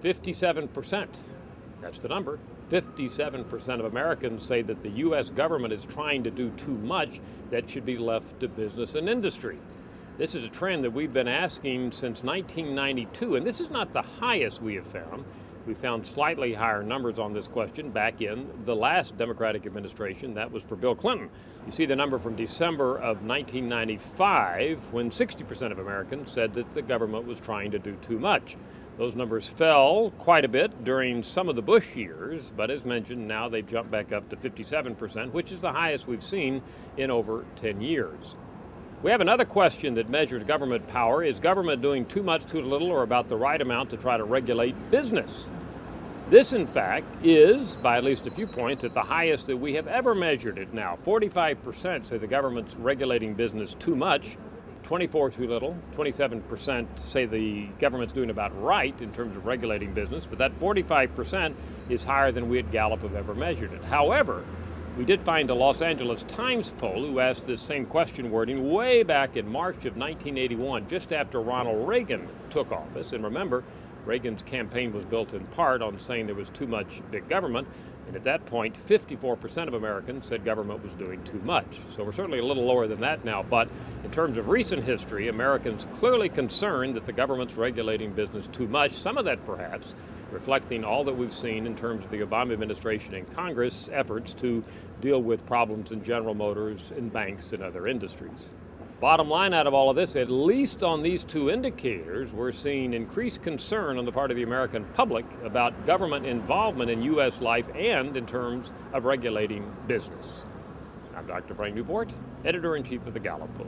57%, that's the number. 57% of Americans say that the U.S. government is trying to do too much that should be left to business and industry. This is a trend that we've been asking since 1992, and this is not the highest we have found. We found slightly higher numbers on this question back in the last Democratic administration. That was for Bill Clinton. You see the number from December of 1995, when 60% of Americans said that the government was trying to do too much. Those numbers fell quite a bit during some of the Bush years, but as mentioned, now they've jumped back up to 57%, which is the highest we've seen in over 10 years. We have another question that measures government power. Is government doing too much, too little, or about the right amount to try to regulate business? This, in fact, is, by at least a few points, at the highest that we have ever measured it now. 45% say the government's regulating business too much, 24% too little, 27% say the government's doing about right in terms of regulating business, but that 45% is higher than we at Gallup have ever measured it. However, we did find a Los Angeles Times poll who asked this same question wording way back in March of 1981, just after Ronald Reagan took office. And remember, Reagan's campaign was built in part on saying there was too much big government. And at that point, 54% of Americans said government was doing too much. So we're certainly a little lower than that now. But in terms of recent history, Americans clearly concerned that the government's regulating business too much. Some of that perhaps reflecting all that we've seen in terms of the Obama administration and Congress efforts to deal with problems in General Motors and banks and other industries. Bottom line out of all of this, at least on these two indicators, we're seeing increased concern on the part of the American public about government involvement in U.S. life and in terms of regulating business. I'm Dr. Frank Newport, Editor-in-Chief of the Gallup poll.